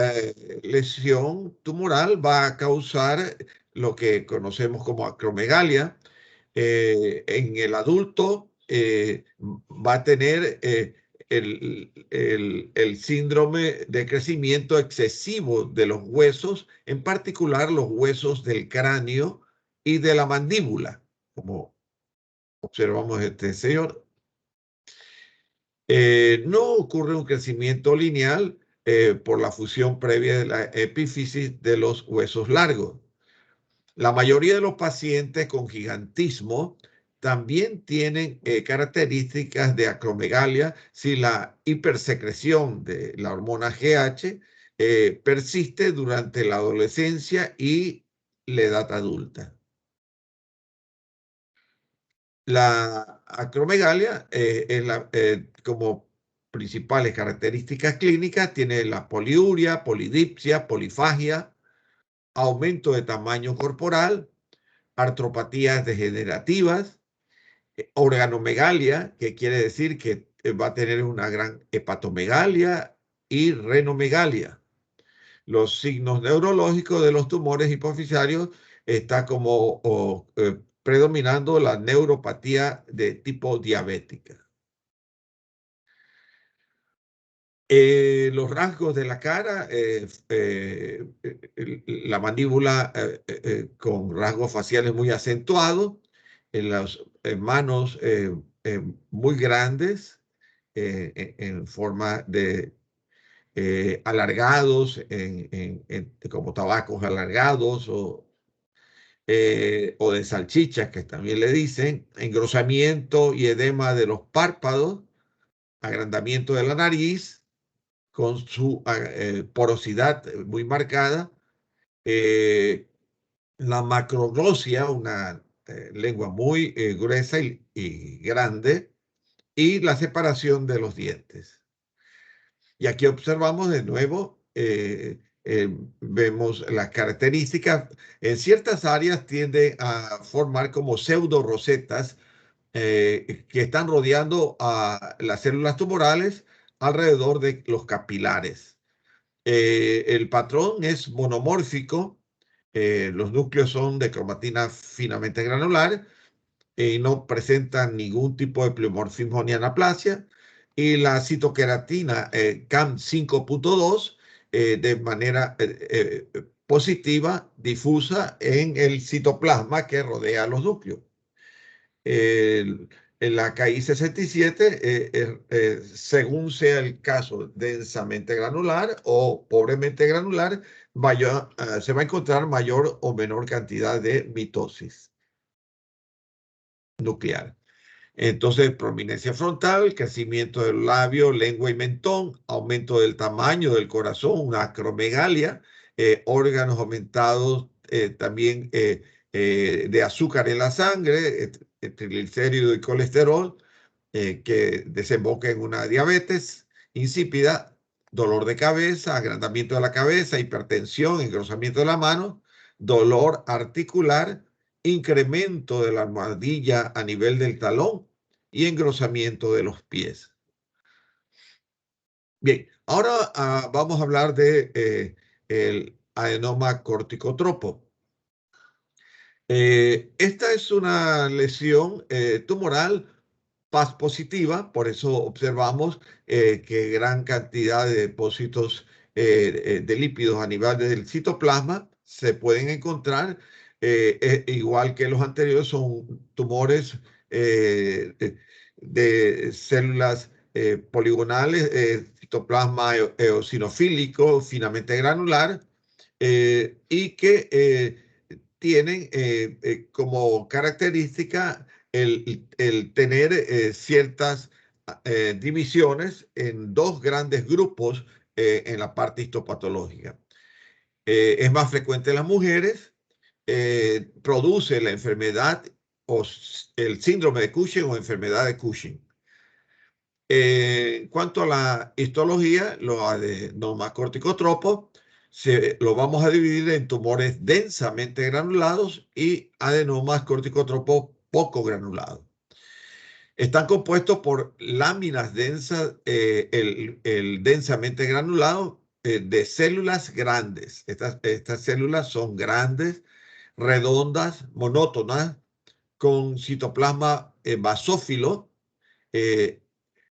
lesión tumoral va a causar lo que conocemos como acromegalia. En el adulto va a tener el síndrome de crecimiento excesivo de los huesos, en particular los huesos del cráneo y de la mandíbula, como observamos este señor. No ocurre un crecimiento lineal por la fusión previa de la epífisis de los huesos largos. La mayoría de los pacientes con gigantismo también tienen características de acromegalia si la hipersecreción de la hormona GH persiste durante la adolescencia y la edad adulta. La acromegalia como principales características clínicas tiene la poliuria, polidipsia, polifagia, aumento de tamaño corporal, artropatías degenerativas, organomegalia, que quiere decir que va a tener una gran hepatomegalia y renomegalia. Los signos neurológicos de los tumores hipoficiarios está como predominando la neuropatía de tipo diabética. Los rasgos de la cara, la mandíbula con rasgos faciales muy acentuados, en las manos muy grandes en forma de alargados, como tabacos alargados o de salchichas, que también le dicen, engrosamiento y edema de los párpados, agrandamiento de la nariz, con su porosidad muy marcada, la macroglosia, una lengua muy gruesa y grande, y la separación de los dientes. Y aquí observamos de nuevo, vemos las características. En ciertas áreas tiende a formar como pseudo rosetas que están rodeando a las células tumorales alrededor de los capilares. El patrón es monomórfico, los núcleos son de cromatina finamente granular y no presentan ningún tipo de pleomorfismo ni anaplasia, y la citoqueratina CAM 5.2 de manera positiva, difusa en el citoplasma que rodea los núcleos. En la KI67, según sea el caso, densamente granular o pobremente granular, se va a encontrar mayor o menor cantidad de mitosis nuclear. Entonces, prominencia frontal, crecimiento del labio, lengua y mentón, aumento del tamaño del corazón, una acromegalia, órganos aumentados también de azúcar en la sangre, triglicérido y colesterol, que desemboca en una diabetes insípida, dolor de cabeza, agrandamiento de la cabeza, hipertensión, engrosamiento de la mano, dolor articular, incremento de la almohadilla a nivel del talón y engrosamiento de los pies. Bien, ahora vamos a hablar de el adenoma corticotropo. Esta es una lesión tumoral PAS positiva, por eso observamos que gran cantidad de depósitos de lípidos a nivel del citoplasma se pueden encontrar, igual que los anteriores, son tumores de células poligonales, citoplasma eosinofílico, finamente granular, y que tienen como característica el tener ciertas divisiones en dos grandes grupos en la parte histopatológica. Es más frecuente en las mujeres, produce la enfermedad o el síndrome de Cushing o enfermedad de Cushing. En cuanto a la histología, los adenomas corticotropos lo vamos a dividir en tumores densamente granulados y adenomas corticotropos poco granulados. Están compuestos por láminas densas, el densamente granulado de células grandes. Estas células son grandes, redondas, monótonas, con citoplasma basófilo,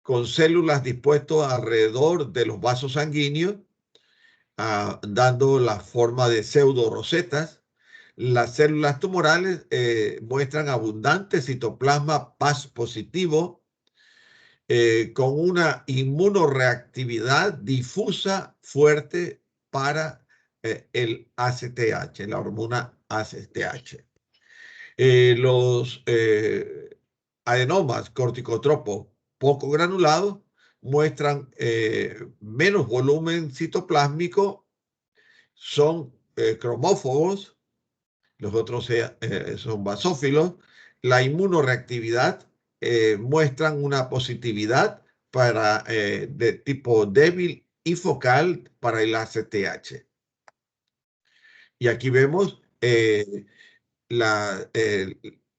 con células dispuestas alrededor de los vasos sanguíneos, dando la forma de pseudo rosetas. Las células tumorales muestran abundante citoplasma PAS positivo con una inmunoreactividad difusa fuerte para el ACTH, la hormona ACTH. Los adenomas corticotropos poco granulados muestran menos volumen citoplásmico, son cromófobos, los otros son basófilos. La inmunoreactividad muestran una positividad para, de tipo débil y focal para el ACTH. Y aquí vemos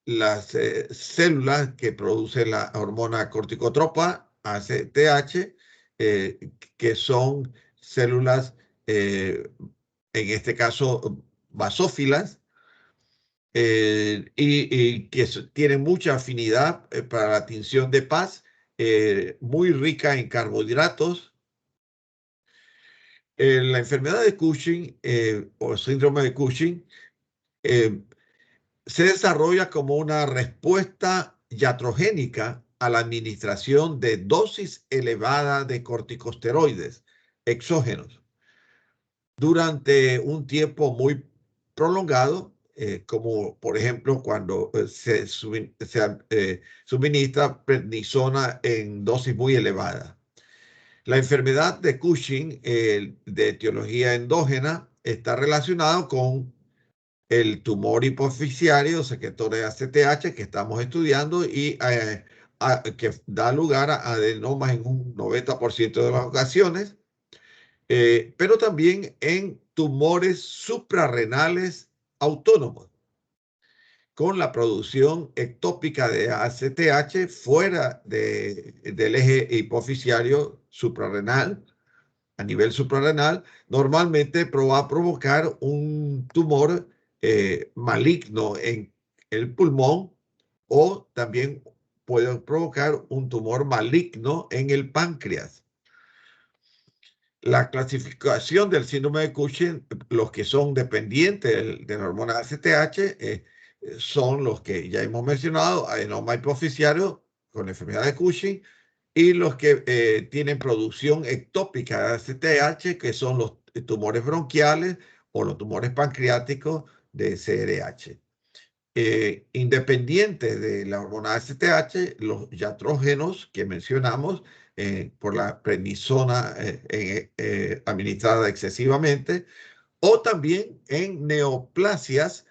las células que producen la hormona corticotropa, ACTH, que son células, en este caso, basófilas, y que tienen mucha afinidad para la tinción de PAS, muy rica en carbohidratos. La enfermedad de Cushing o síndrome de Cushing se desarrolla como una respuesta iatrogénica a la administración de dosis elevadas de corticosteroides exógenos durante un tiempo muy prolongado, como por ejemplo cuando se suministra prednisona en dosis muy elevadas. La enfermedad de Cushing, de etiología endógena, está relacionada con el tumor hipofisiario secretor de ACTH que estamos estudiando y que da lugar a adenomas en un 90% de las ocasiones, pero también en tumores suprarrenales autónomos, con la producción ectópica de ACTH fuera del eje hipofisiario suprarrenal. A nivel suprarrenal, normalmente va a provocar un tumor maligno en el pulmón, o también puede provocar un tumor maligno en el páncreas. La clasificación del síndrome de Cushing, los que son dependientes de la hormona ACTH, son los que ya hemos mencionado: adenoma hipofisiario con enfermedad de Cushing, y los que tienen producción ectópica de ACTH, que son los tumores bronquiales o los tumores pancreáticos de CRH. Independiente de la hormona ACTH, los iatrógenos que mencionamos por la prednisona administrada excesivamente, o también en neoplasias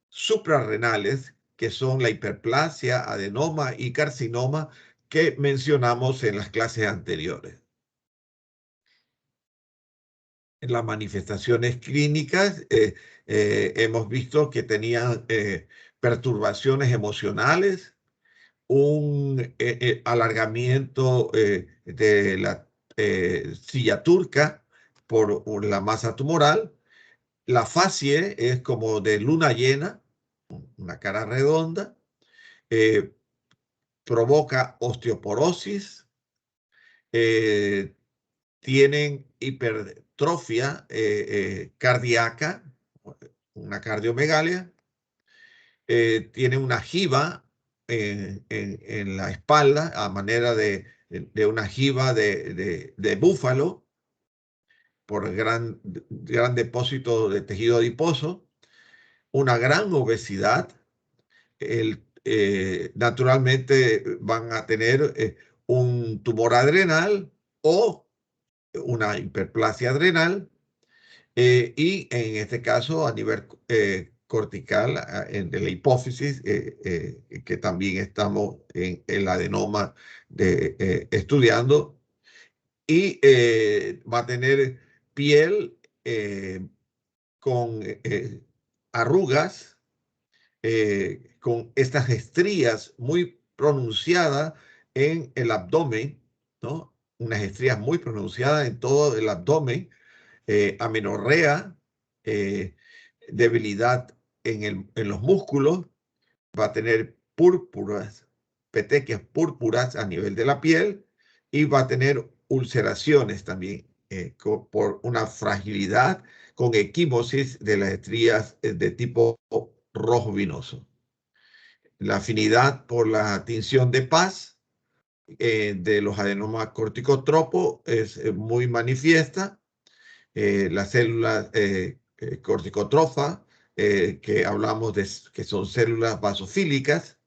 suprarrenales, que son la hiperplasia, adenoma y carcinoma que mencionamos en las clases anteriores. En las manifestaciones clínicas hemos visto que tenían perturbaciones emocionales, un alargamiento de la silla turca por la masa tumoral. La facie es como de luna llena, una cara redonda, provoca osteoporosis, tienen hipertrofia cardíaca, una cardiomegalia, tienen una jiba en la espalda a manera de una jiba de búfalo por gran depósito de tejido adiposo, una gran obesidad. Naturalmente van a tener un tumor adrenal o una hiperplasia adrenal, y en este caso a nivel cortical, de la hipófisis, que también estamos en el adenoma estudiando, y va a tener piel con arrugas, con estas estrías muy pronunciadas en el abdomen, ¿no? Unas estrías muy pronunciadas en todo el abdomen, amenorrea, debilidad en los músculos, va a tener púrpuras, petequias púrpuras a nivel de la piel, y va a tener ulceraciones también por una fragilidad con equimosis de las estrías de tipo rojo vinoso. La afinidad por la tinción de paz de los adenomas corticotropos es muy manifiesta. Las células corticotrofas, que hablamos de que son células basofílicas.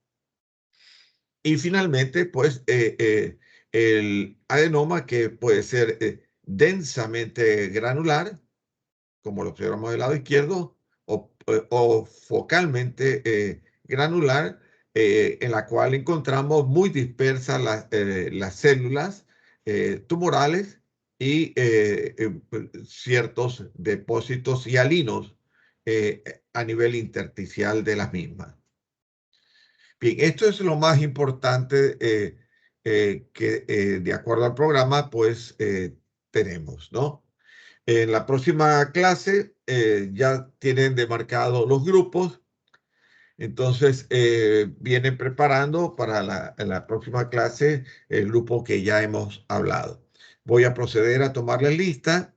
Y finalmente, pues, el adenoma, que puede ser densamente granular, como lo observamos del lado izquierdo, o focalmente granular, en la cual encontramos muy dispersas las células tumorales y ciertos depósitos hialinos a nivel intersticial de las mismas. Bien, esto es lo más importante que de acuerdo al programa, pues tenemos, ¿no? En la próxima clase ya tienen demarcados los grupos, entonces vienen preparando para la próxima clase el grupo que ya hemos hablado. Voy a proceder a tomar la lista.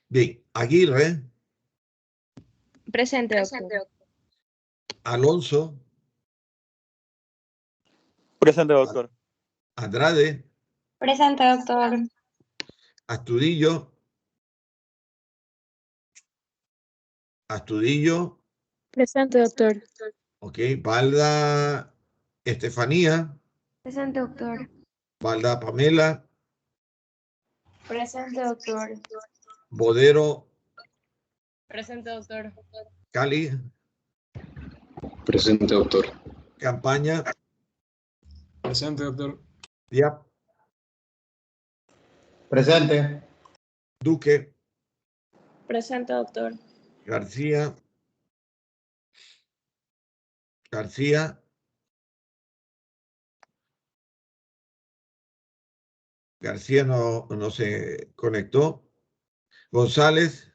Bien, Aguirre, Presente, doctor. Alonso, Presente, doctor. Andrade, Presente, doctor. Astudillo, Presente, doctor. ok, Balda, Estefanía, Presente, doctor. Balda, Pamela, Presente, doctor. Bodero, Presente, doctor. Cali, Presente, doctor. Campaña, Presente, doctor. Diap, Presente. Duque, Presente, doctor. García, García no se conectó. González,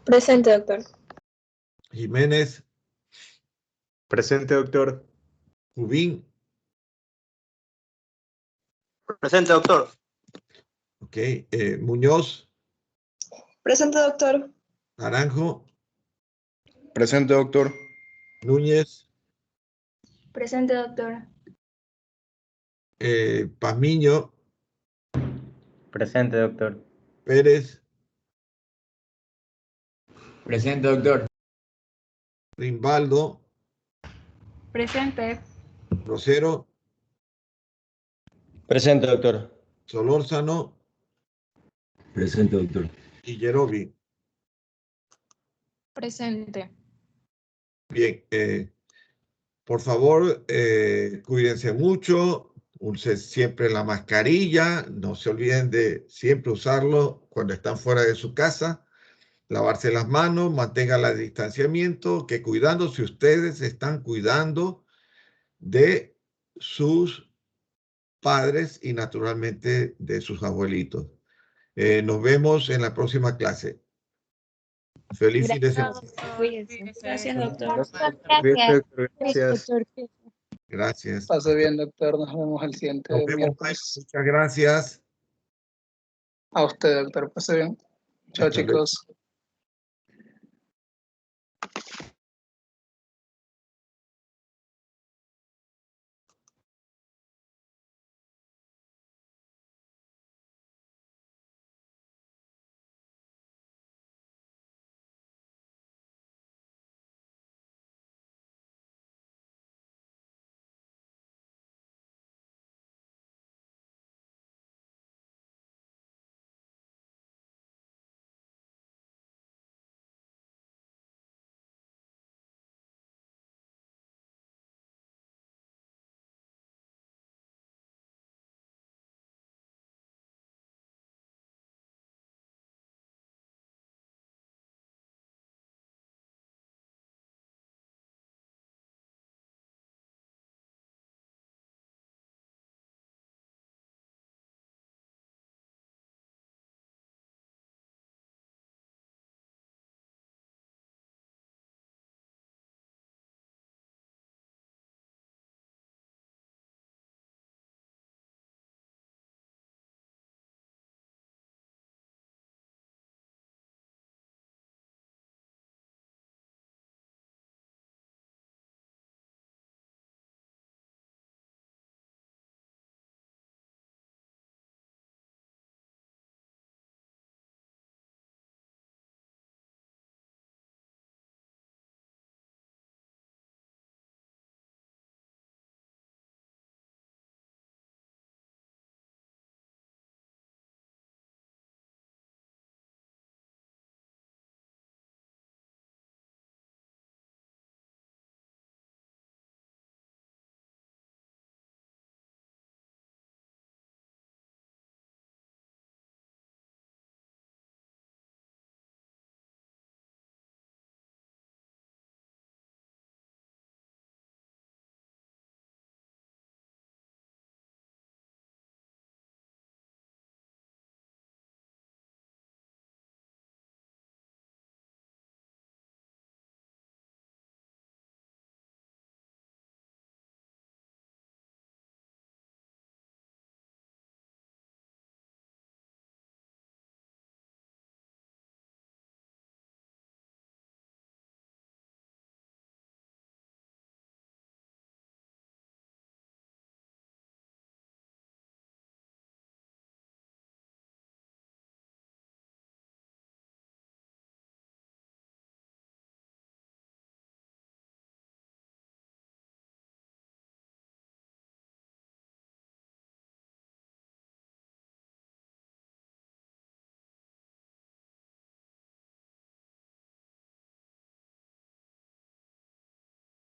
Presente, doctor. Jiménez, Presente, doctor. Jubín, Presente, doctor. ok, Muñoz, Presente, doctor. Naranjo, Presente, doctor. Núñez, Presente, doctor. Pazmiño, Presente, doctor. Pérez, Presente, doctor. Rimbaldo, Presente. Rosero, Presente, doctor. Solórzano Presente, doctor. y Yerobi. Presente. Bien, por favor, cuídense mucho, usen siempre la mascarilla, no se olviden de siempre usarlo cuando están fuera de su casa, lavarse las manos, mantengan el distanciamiento, que cuidándose ustedes están cuidando de sus padres y naturalmente de sus abuelitos. Nos vemos en la próxima clase. Feliz fin de semana. Cuídense. Gracias, doctor. Gracias. Gracias. Pase bien, doctor. Nos vemos el siguiente Nos vemos, miércoles. muchas gracias. A usted, doctor. Pase bien. Chao, Hasta luego. chicos.